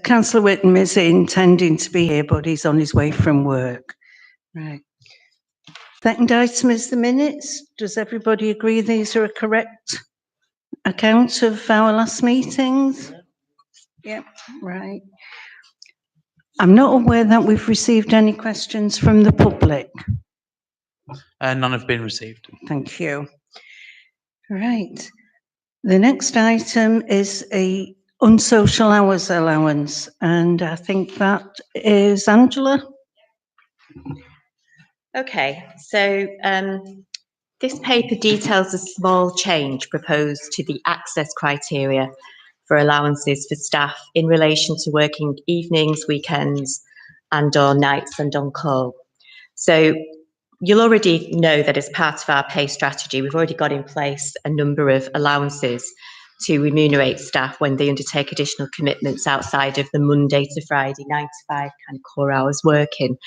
Councillor Whittam is intending to be here, but he's on his way from work. Right. Second item is the minutes. Does everybody agree these are a correct account of our last meetings? Yep, right. I'm not aware that we've received any questions from the public. None have been received. Thank you. Right. The next item is a unsocial hours allowance, and I think that is Angela. Okay, so this paper details a small change proposed to the access criteria for allowances for staff in relation to working evenings, weekends, and or nights and on call. So you'll already know that as part of our pay strategy, we've already got in place a number of allowances to remunerate staff when they undertake additional commitments outside of the Monday to Friday 9 to 5 kind of core hours working.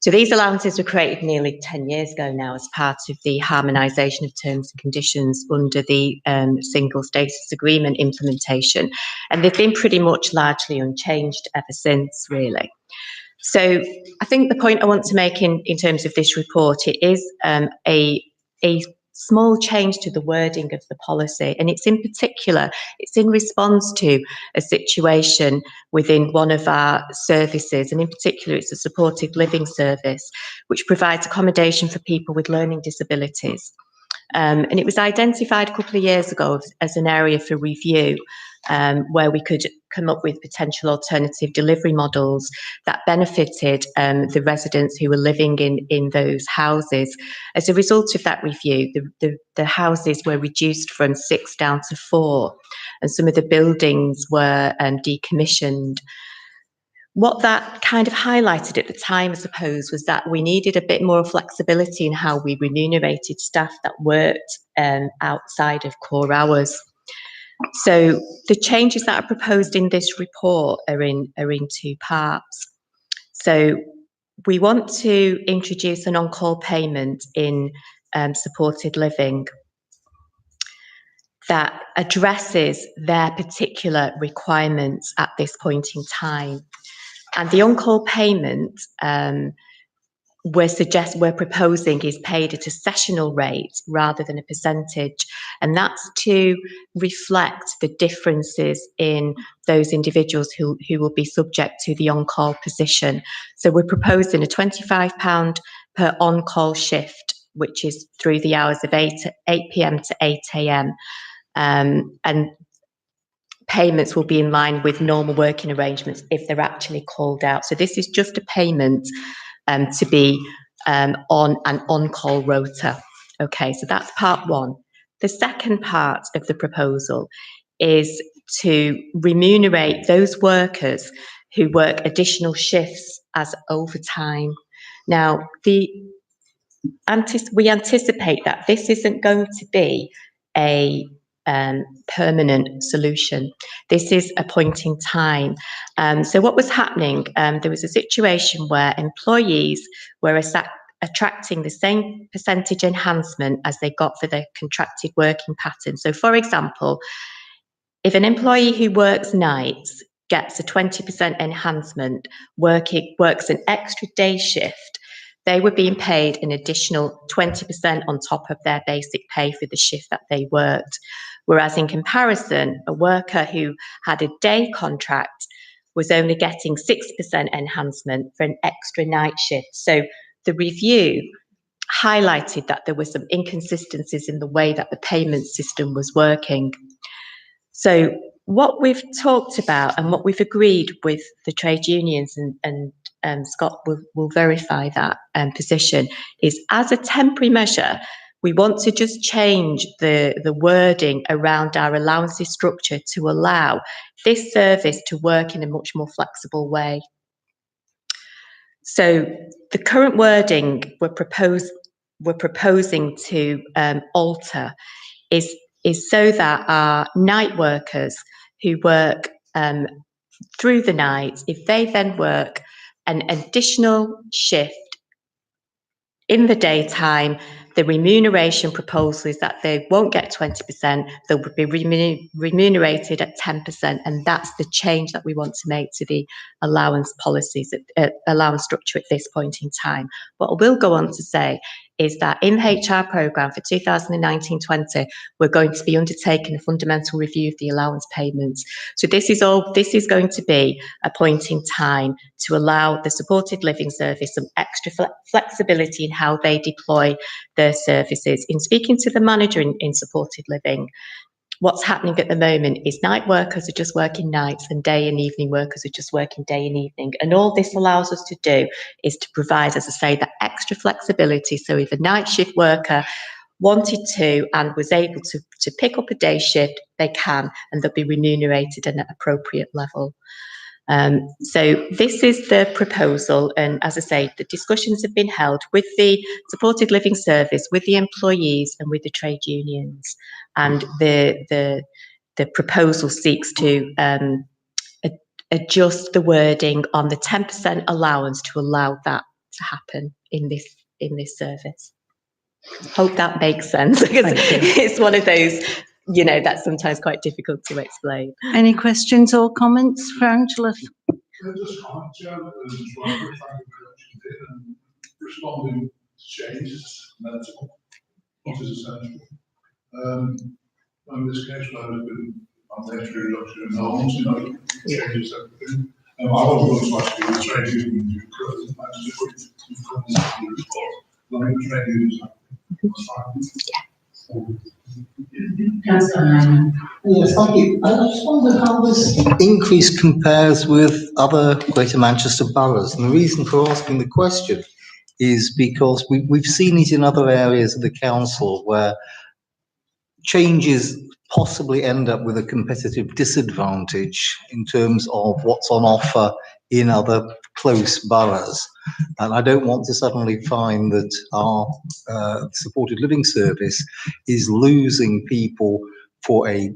So these allowances were created nearly 10 years ago now as part of the harmonisation of terms and conditions under the single status agreement implementation. And they've been pretty much largely unchanged ever since, really. So I think the point I want to make in terms of this report, it is a small change to the wording of the policy, and it's in response to a situation within one of our services, and in particular it's a supported living service which provides accommodation for people with learning disabilities. And it was identified a couple of years ago as an area for review, where we could come up with potential alternative delivery models that benefited the residents who were living in those houses. As a result of that review, the houses were reduced from 6 down to 4, and some of the buildings were decommissioned. What that kind of highlighted at the time, I suppose, was that we needed a bit more flexibility in how we remunerated staff that worked outside of core hours. So the changes that are proposed in this report are in 2 parts. So we want to introduce an on-call payment in supported living that addresses their particular requirements at this point in time. And the on-call payment we're proposing is paid at a sessional rate rather than a percentage, and that's to reflect the differences in those individuals who will be subject to the on-call position. So we're proposing a £25 per on-call shift, which is through the hours of 8 p.m. to 8 a.m. And payments will be in line with normal working arrangements if they're actually called out. So this is just a payment to be on an on-call rota. Okay, so that's part one. The second part of the proposal is to remunerate those workers who work additional shifts as overtime. Now, we anticipate that this isn't going to be a permanent solution. This is a point in time. So what was happening, there was a situation where employees were attracting the same percentage enhancement as they got for their contracted working pattern. So for example, if an employee who works nights gets a 20% enhancement, works an extra day shift, they were being paid an additional 20% on top of their basic pay for the shift that they worked. Whereas in comparison, a worker who had a day contract was only getting 6% enhancement for an extra night shift. So the review highlighted that there were some inconsistencies in the way that the payment system was working. So what we've talked about and what we've agreed with the trade unions, and Scott will verify that position, is as a temporary measure, we want to just change the wording around our allowances structure to allow this service to work in a much more flexible way. So the current wording we're proposing to alter is so that our night workers who work through the night, if they then work an additional shift in the daytime the remuneration proposal is that they won't get 20%, they'll be remunerated at 10%, and that's the change that we want to make to the allowance policies, allowance structure at this point in time. What I will go on to say is that in the HR programme for 2019-20, we're going to be undertaking a fundamental review of the allowance payments. So this is going to be a point in time to allow the supported living service some extra flexibility in how they deploy their services. In speaking to the manager in supported living, what's happening at the moment is night workers are just working nights and day and evening workers are just working day and evening. And all this allows us to do is to provide, as I say, that extra flexibility. So if a night shift worker wanted to and was able to pick up a day shift, they can, and they'll be remunerated at an appropriate level. So this is the proposal, and as I say, the discussions have been held with the supported living service, with the employees and with the trade unions, and the proposal seeks to adjust the wording on the 10% allowance to allow that to happen in this service. Hope that makes sense, because it's one of those, that's sometimes quite difficult to explain. Any questions or comments for Angela? Just comment, Chair, thank you very much indeed, and responding to change is mental, what is essential. In this case, where there's been mandatory reduction in norms, changes everything. I was going to ask you, the trade unions, you've come in the report, like the trade unions, Yes, thank you. I just wonder how this increase compares with other Greater Manchester boroughs. And the reason for asking the question is because we've seen it in other areas of the council where changes possibly end up with a competitive disadvantage in terms of what's on offer in other close boroughs. And I don't want to suddenly find that our supported living service is losing people for a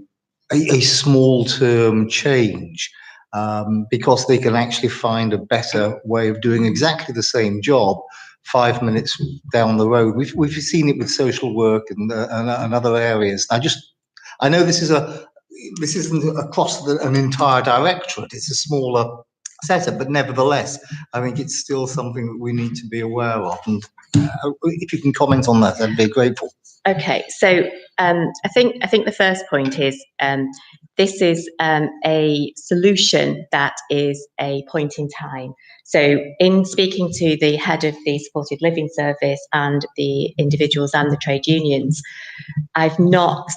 small term change, because they can actually find a better way of doing exactly the same job 5 minutes down the road. We've seen it with social work and other areas. I know this isn't across an entire directorate. It's a smaller setup, but nevertheless, I think it's still something that we need to be aware of. And if you can comment on that, I'd be grateful. Okay, so I think the first point is this is a solution that is a point in time. So in speaking to the head of the supported living service and the individuals and the trade unions, they've not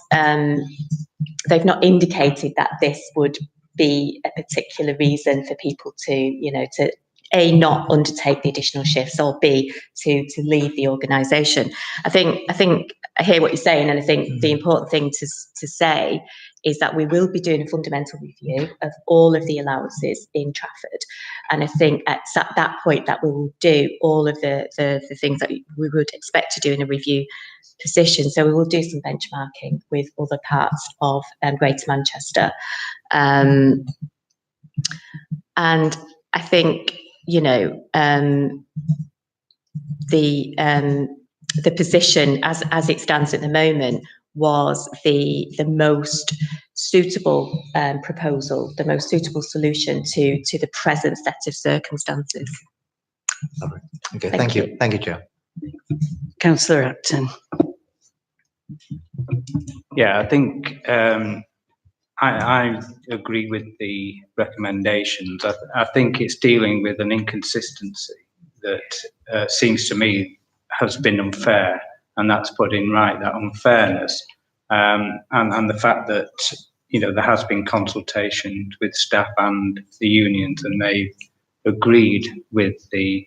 indicated that this would be a particular reason for people to A, not undertake the additional shifts, or B, to leave the organisation. I think I hear what you're saying, and I think the important thing to say is that we will be doing a fundamental review of all of the allowances in Trafford. And I think at that point that we will do all of the things that we would expect to do in a review position. So we will do some benchmarking with other parts of Greater Manchester. And I think, the position as it stands at the moment was the most suitable proposal, the most suitable solution to the present set of circumstances. Lovely. Okay, thank you. Thank you, Chair. Councillor Acton. Yeah, I think I agree with the recommendations. I think it's dealing with an inconsistency that seems to me has been unfair, and that's putting right that unfairness, and the fact that there has been consultation with staff and the unions, and they've agreed with the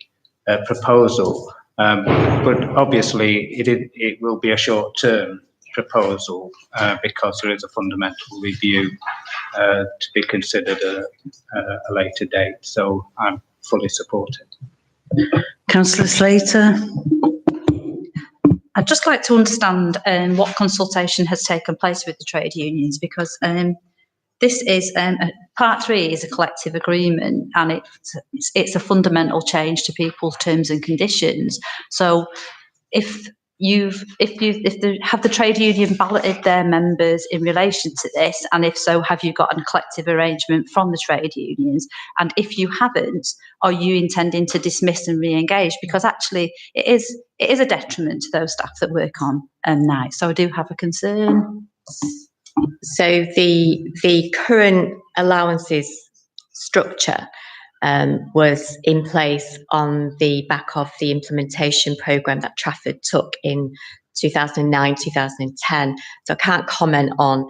proposal. But obviously, it will be a short-term proposal because there is a fundamental review to be considered a later date. So I'm fully supportive. Councillor Slater. I'd just like to understand what consultation has taken place with the trade unions, because this is part 3 is a collective agreement, and it's a fundamental change to people's terms and conditions. So if have the trade union balloted their members in relation to this, and if so, have you got a collective arrangement from the trade unions? And if you haven't, are you intending to dismiss and re-engage? Because actually, it is a detriment to those staff that work on nights. So I do have a concern. So the current allowances structure was in place on the back of the implementation programme that Trafford took in 2009, 2010. So I can't comment on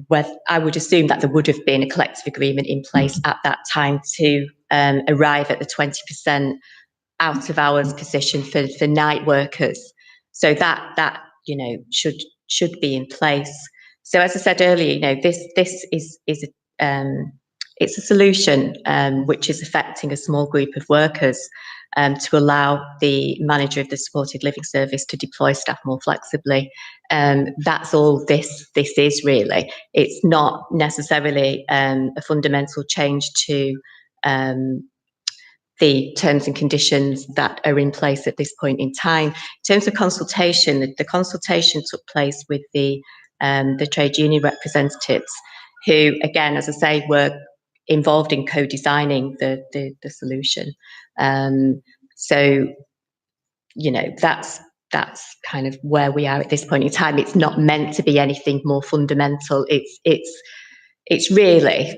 whether, I would assume that there would have been a collective agreement in place at that time to arrive at the 20% out of hours position for night workers. So that should be in place. So as I said earlier, this is it's a solution which is affecting a small group of workers to allow the manager of the supported living service to deploy staff more flexibly. That's all this is really. It's not necessarily a fundamental change to the terms and conditions that are in place at this point in time. In terms of consultation, the consultation took place with the trade union representatives, who, again, as I say, were involved in co-designing the solution. So, that's kind of where we are at this point in time. It's not meant to be anything more fundamental. It's really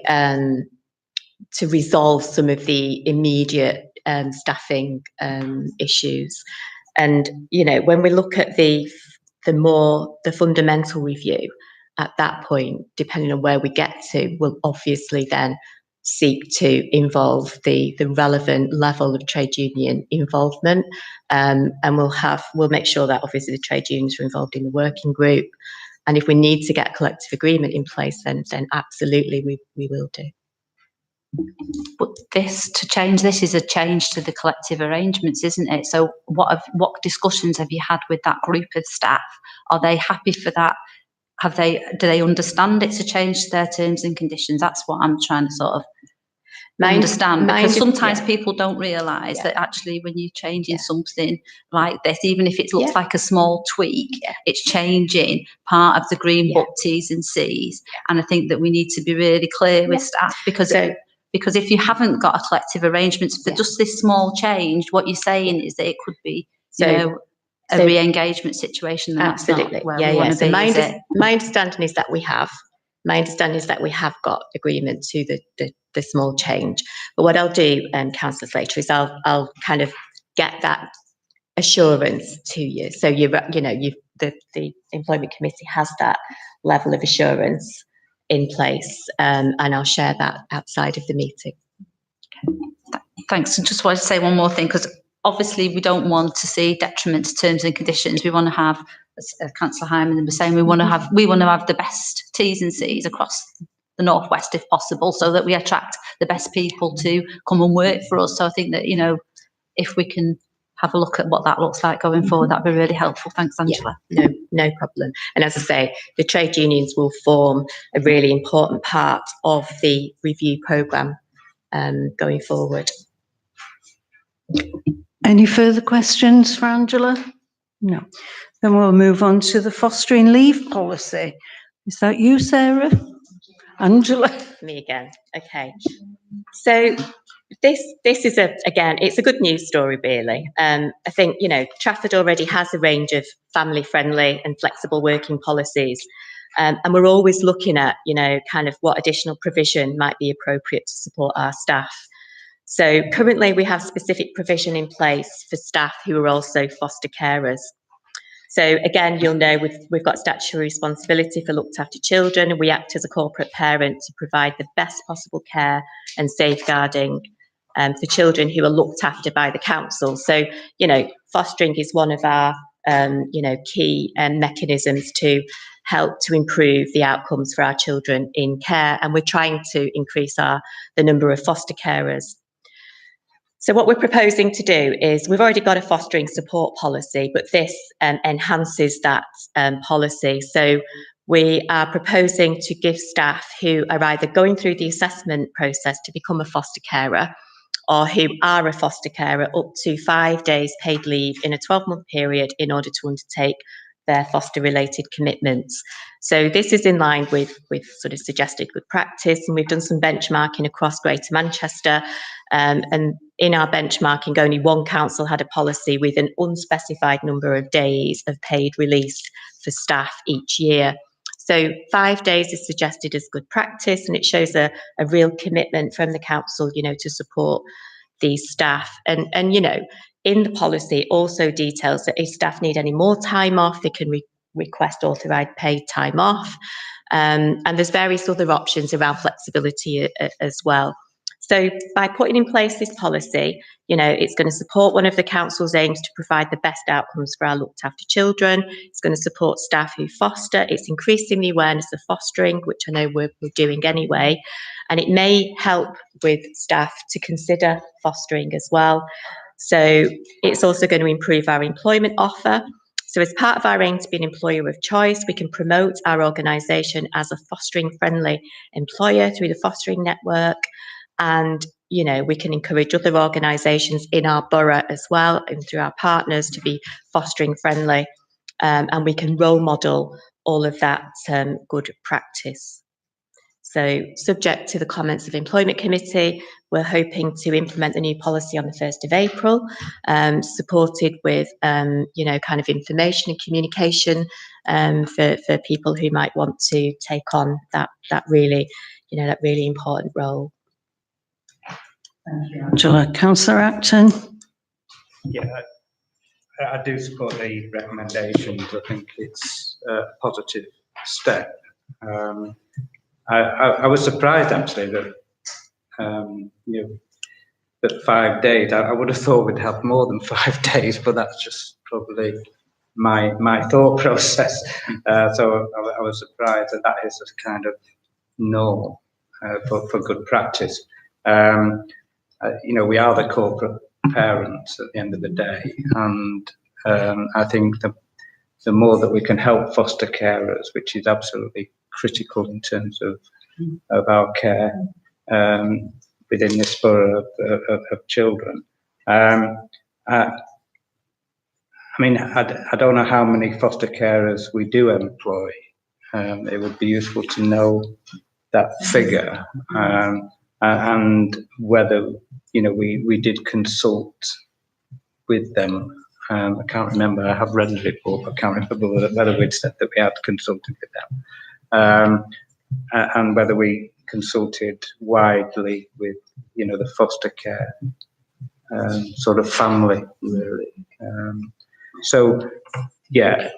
to resolve some of the immediate staffing issues. And when we look at the fundamental review, at that point, depending on where we get to, we'll obviously then seek to involve the relevant level of trade union involvement, and we'll make sure that obviously the trade unions are involved in the working group. And if we need to get a collective agreement in place, then absolutely we will do. But to change this is a change to the collective arrangements, isn't it? So what discussions have you had with that group of staff? Are they happy for that? Do they understand it's a change to their terms and conditions? That's what I'm trying to sort of understand, because sometimes people don't realise that actually when you're changing something like this, even if it looks like a small tweak, it's changing part of the green book T's and C's. And I think that we need to be really clear with staff, because if you haven't got a collective arrangement for just this small change, what you're saying is that it could be, a re-engagement situation. And absolutely. That's not where we want to be. My understanding is that we have. Got agreement to the small change. But what I'll do, Councillor Slater, is I'll kind of get that assurance to you. So the employment committee has that level of assurance in place, and I'll share that outside of the meeting. Thanks. I just wanted to say one more thing, because obviously we don't want to see detriment to terms and conditions. We want to have, as Councillor Hyman was saying, we want to have the best T's and C's across the Northwest if possible, so that we attract the best people to come and work for us. So I think that, if we can have a look at what that looks like going forward, that'd be really helpful. Thanks, Angela. Yeah, no problem. And as I say, the trade unions will form a really important part of the review programme going forward. Any further questions for Angela? No. Then we'll move on to the fostering leave policy. Is that you, Sarah? Angela? Me again. Okay. So this is it's a good news story, really. I think, Trafford already has a range of family-friendly and flexible working policies. And we're always looking at, kind of what additional provision might be appropriate to support our staff. So currently we have specific provision in place for staff who are also foster carers. So again, you'll know we've got statutory responsibility for looked after children, and we act as a corporate parent to provide the best possible care and safeguarding for children who are looked after by the council. So, fostering is one of our, key mechanisms to help to improve the outcomes for our children in care. And we're trying to increase the number of foster carers. So what we're proposing to do is, we've already got a fostering support policy, but this enhances that policy. So we are proposing to give staff who are either going through the assessment process to become a foster carer, or who are a foster carer up to 5 days paid leave in a 12-month period in order to undertake their foster-related commitments. So this is in line with sort of suggested good practice, and we've done some benchmarking across Greater Manchester. And in our benchmarking, only one council had a policy with an unspecified number of days of paid release for staff each year. So 5 days is suggested as good practice, and it shows a real commitment from the council, to support these staff. And in the policy, it also details that if staff need any more time off, they can request authorised paid time off. And there's various other options around flexibility as well. So by putting in place this policy, it's going to support one of the council's aims to provide the best outcomes for our looked after children. It's going to support staff who foster. It's increasing the awareness of fostering, which I know we're doing anyway. And it may help with staff to consider fostering as well. So it's also going to improve our employment offer. So as part of our aim to be an employer of choice, we can promote our organisation as a fostering friendly employer through the fostering network. And, we can encourage other organisations in our borough as well and through our partners to be fostering friendly. And we can role model all of that good practice. So subject to the comments of Employment Committee, we're hoping to implement the new policy on the 1st of April, supported with, kind of information and communication for people who might want to take on that really important role. Thank you, Angela. Councillor Acton? Yeah, I do support the recommendations. I think it's a positive step. I was surprised actually that that 5 days. I would have thought we'd have more than 5 days, but that's just probably my thought process. So I was surprised that is a kind of norm for good practice. We are the corporate parents at the end of the day, and I think the more that we can help foster carers, which is absolutely critical in terms of our care within this borough of children. I don't know how many foster carers we do employ. It would be useful to know that figure, and whether we did consult with them. I can't remember. I have read the report, but I can't remember whether we'd said that we had consulted with them, and whether we consulted widely with the foster care sort of family, really. So yeah,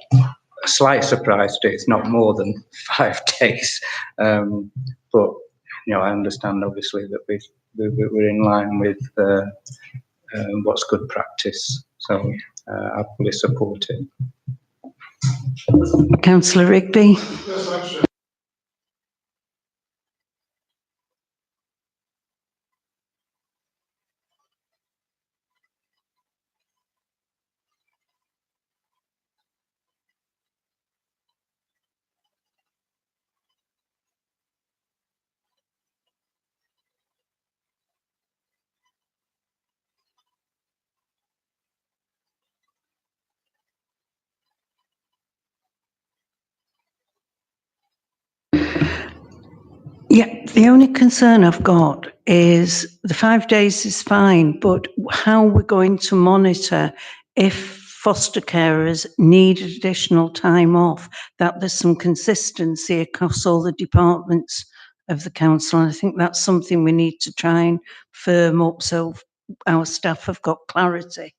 a slight surprise to it's not more than 5 days, but I understand obviously that we're in line with what's good practice, so I fully support it. Councillor Rigby? Yeah, the only concern I've got is the 5 days is fine, but how we're going to monitor if foster carers need additional time off, that there's some consistency across all the departments of the council. And I think that's something we need to try and firm up so our staff have got clarity.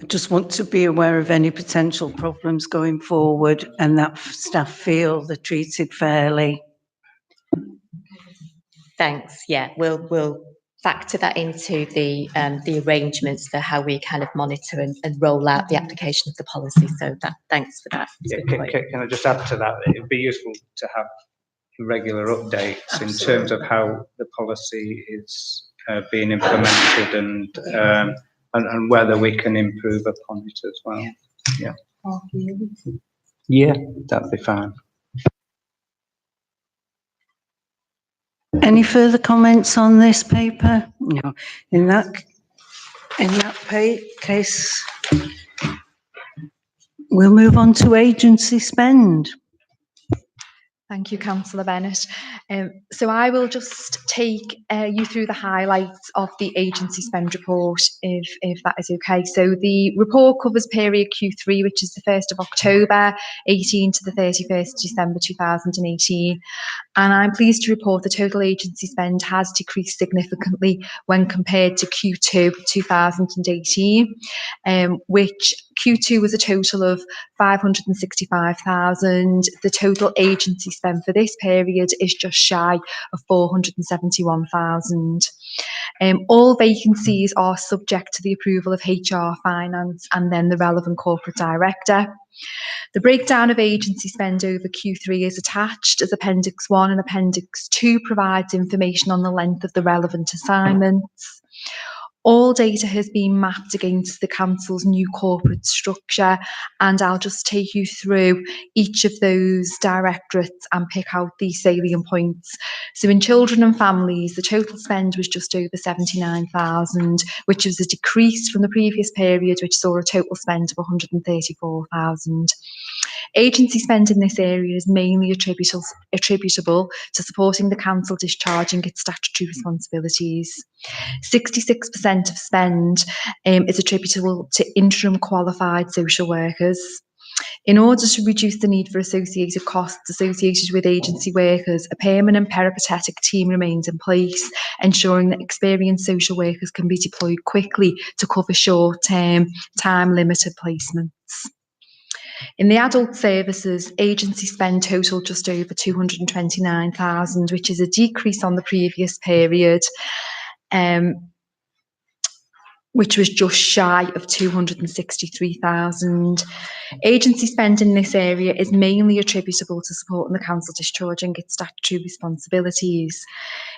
I just want to be aware of any potential problems going forward and that staff feel they're treated fairly. Thanks. Yeah, we'll factor that into the arrangements for how we kind of monitor and roll out the application of the policy. So thanks for that. Yeah, can I just add to that? It'd be useful to have regular updates Absolutely. In terms of how the policy is being implemented and whether we can improve upon it as well. Yeah. Yeah, that'd be fine. Any further comments on this paper? No. In that case, we'll move on to agency spend. Thank you, Councillor Bennett. So I will just take you through the highlights of the agency spend report, if that is okay. So the report covers period Q3, which is the 1st of October 18 to the 31st of December 2018. And I'm pleased to report the total agency spend has decreased significantly when compared to Q2 2018, which Q2 was a total of 565,000. The total agency spend for this period is just shy of 471,000. All vacancies are subject to the approval of HR, Finance, and then the relevant corporate director. The breakdown of agency spend over Q3 is attached as Appendix 1, and Appendix 2 provides information on the length of the relevant assignments. All data has been mapped against the council's new corporate structure, and I'll just take you through each of those directorates and pick out the salient points. So in children and families, the total spend was just over 79,000, which was a decrease from the previous period, which saw a total spend of 134,000. Agency spend in this area is mainly attributable to supporting the council discharging its statutory responsibilities. 66% of spend is attributable to interim qualified social workers. In order to reduce the need for associated costs associated with agency workers, a permanent peripatetic team remains in place, ensuring that experienced social workers can be deployed quickly to cover short-term, time-limited placements. In the adult services, agency spend totaled just over 229,000, which is a decrease on the previous period, which was just shy of 263,000. Agency spend in this area is mainly attributable to supporting the council discharging its statutory responsibilities.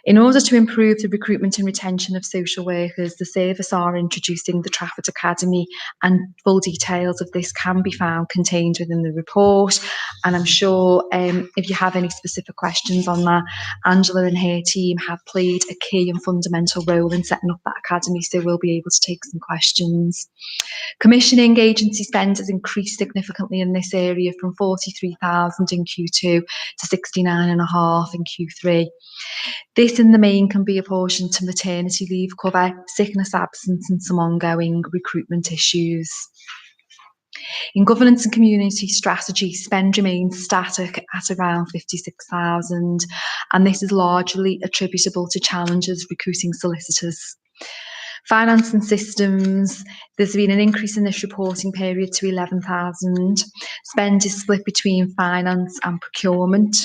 In order to improve the recruitment and retention of social workers, the service are introducing the Trafford Academy, and full details of this can be found contained within the report. And I'm sure if you have any specific questions on that, Angela and her team have played a key and fundamental role in setting up that academy, so we'll be able to take some questions. Commissioning agency spend has increased significantly in this area from 43,000 in Q2 to 69.5 in Q3. This in the main can be apportioned to maternity leave cover, sickness absence, and some ongoing recruitment issues. In governance and community strategy, spend remains static at around 56,000, and this is largely attributable to challenges recruiting solicitors. Finance and systems, there's been an increase in this reporting period to 11,000. Spend is split between finance and procurement.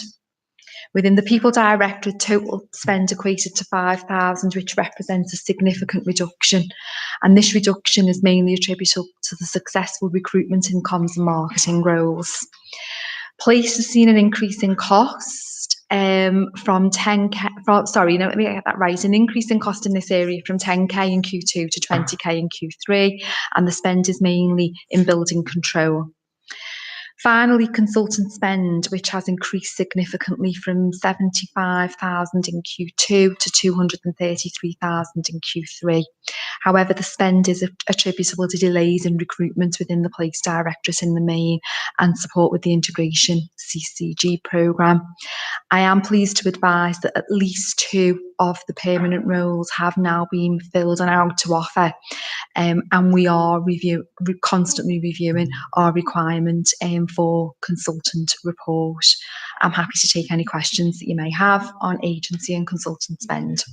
Within the People Directorate, total spend equated to 5,000, which represents a significant reduction. And this reduction is mainly attributable to the successful recruitment in comms and marketing roles. Police has seen an increase in cost from 10k, let me get that right. An increase in cost in this area from 10k in Q2 to 20k in Q3, and the spend is mainly in building control. Finally, consultant spend, which has increased significantly from 75,000 in Q2 to 233,000 in Q3. However, the spend is attributable to delays in recruitment within the Police Directorate in the main and support with the integration CCG programme. I am pleased to advise that at least 2 of the permanent roles have now been filled and out to offer, and we are constantly reviewing our requirement for consultant report. I'm happy to take any questions that you may have on agency and consultant spend.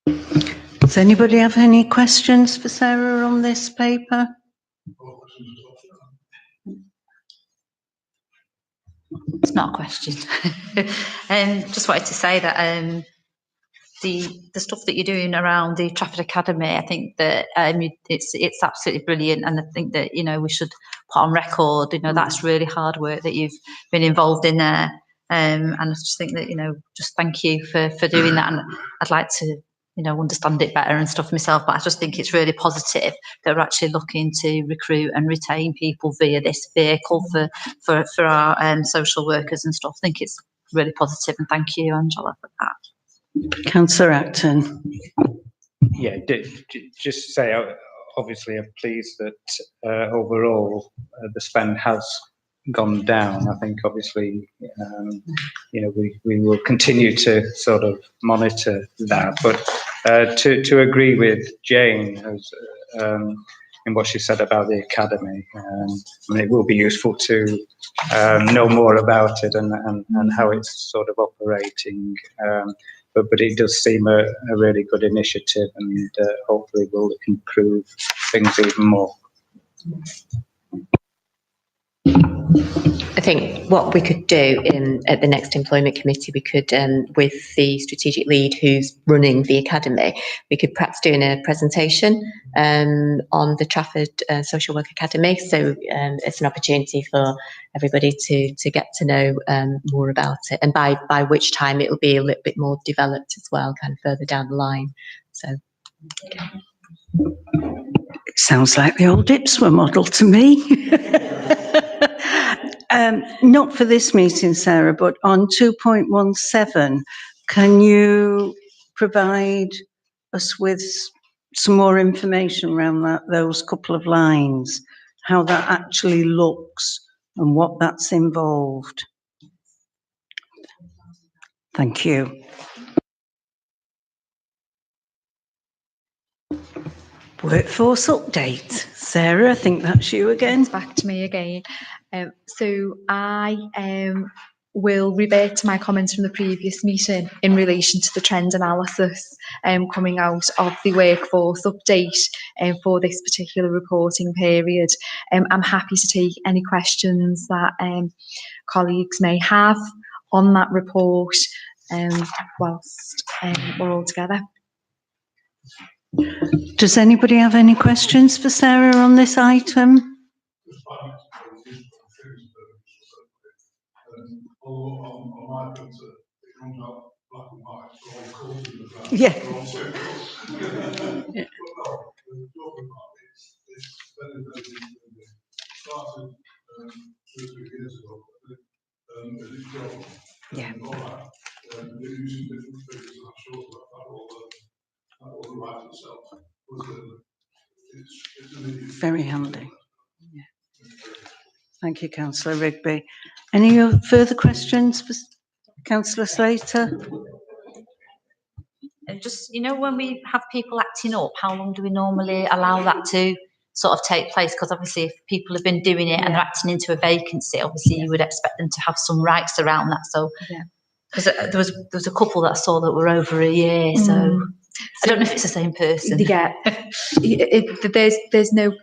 Does anybody have any questions for Sarah on this paper? It's not a question. Just wanted to say that the stuff that you're doing around the Trafford Academy, I think that it's absolutely brilliant, and I think that we should put on record that's really hard work that you've been involved in there, and I just think that just thank you for doing that, and I'd like to understand it better and stuff myself, but I just think it's really positive that we're actually looking to recruit and retain people via this vehicle for our social workers and stuff. I think it's really positive, and thank you, Angela, for that. Councillor Acton. Yeah, just to say, obviously I'm pleased that overall the spend has gone down. I think obviously, we will continue to sort of monitor that, but to agree with Jane in what she said about the academy, it will be useful to know more about it and how it's sort of operating. But it does seem a really good initiative, and hopefully will improve things even more. I think what we could do at the next employment committee, we could, with the strategic lead who's running the academy, we could perhaps do a presentation on the Trafford Social Work Academy. So it's an opportunity for everybody to get to know more about it, and by which time it will be a little bit more developed as well, kind of further down the line. So. Okay. It sounds like the old Ipswich model to me. Not for this meeting, Sarah, but on 2.17, can you provide us with some more information around those couple of lines, how that actually looks and what that's involved? Thank you. Workforce update. Sarah, I think that's you again. It's back to me again. So I will revert to my comments from the previous meeting in relation to the trend analysis coming out of the workforce update for this particular reporting period. I'm happy to take any questions that colleagues may have on that report whilst we're all together. Does anybody have any questions for Sarah on this item? Yeah. Yeah. Very handy. Yeah. Thank you, Councillor Rigby. Any further questions for Councillor Slater? Just, when we have people acting up, how long do we normally allow that to sort of take place? Because obviously if people have been doing it and they're acting into a vacancy, obviously you would expect them to have some rights around that. So, because there was a couple that I saw that were over a year, so I don't know if it's the same person. Yeah, there's no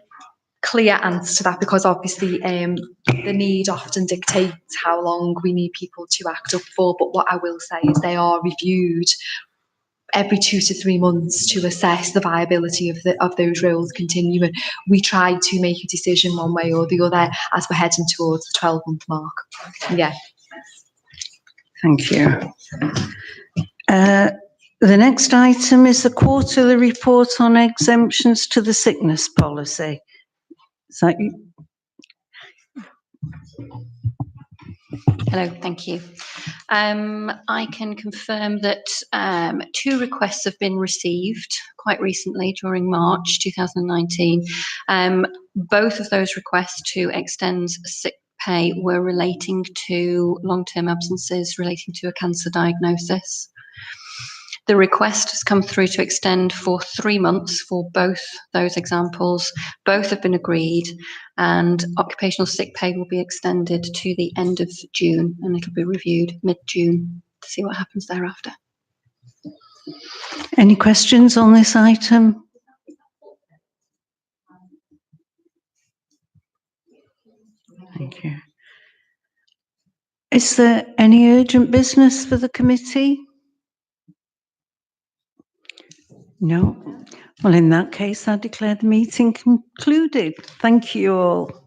clear answer to that, because obviously the need often dictates how long we need people to act up for. But what I will say is they are reviewed every 2 to 3 months to assess the viability of those roles continuing. We try to make a decision one way or the other as we're heading towards the 12-month mark. Yeah. Thank you. The next item is the quarterly report on exemptions to the sickness policy. Is that you? Hello, thank you. I can confirm that 2 requests have been received quite recently during March 2019. Both of those requests to extend sick pay were relating to long-term absences relating to a cancer diagnosis. The request has come through to extend for 3 months for both those examples. Both have been agreed, and occupational sick pay will be extended to the end of June, and it'll be reviewed mid-June to see what happens thereafter. Any questions on this item? Thank you. Is there any urgent business for the committee? No. Well, in that case, I declare the meeting concluded. Thank you all.